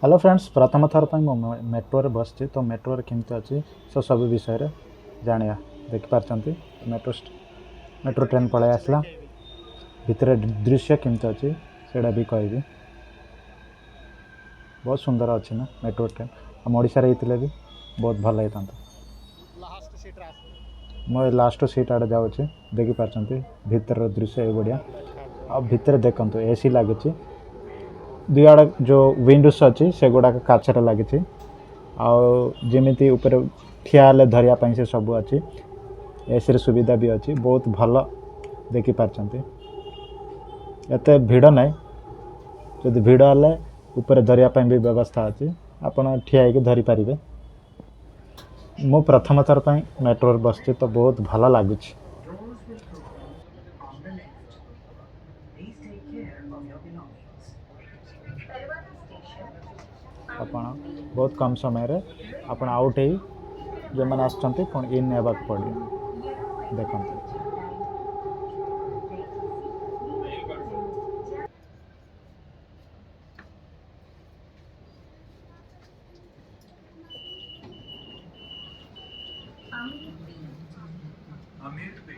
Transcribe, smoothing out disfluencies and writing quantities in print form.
hello friends प्रथम थर पर मेट्रो बस तो मेट्रो केमती अच्छी सब विषय जाना देखिपार मेट्रो ट्रेन पलि आसला भितर दृश्य केमती अच्छी से भी कहबी बहुत सुंदर अच्छी ना मेट्रो ट्रेन आम ओडिशा रे भी बहुत भल होता मैं लास्ट सीट आड़े जाऊँगी देखिपार भितर दृश्य ये बढ़िया आ भितर देखते एसी लगी दुई आड़ जो विंडोज अच्छी से गुड़ाक काचर लगी आमती ठिया धरिया से सब अच्छी एसी सुविधा भी अच्छी बहुत भल देखिपार एत भिड़ ना जदि भिड़ हेल्ले ऊपर धरिया भी व्यवस्था अच्छी आपड़ ठिया होकर धरी पारे मु प्रथम थर पर मेट्रो बस तो बहुत भल लगुच आपण बहुत कम समय आपण आउट हो जो मैंने आसुँच पुणी इन होगा पड़े देखते आमिर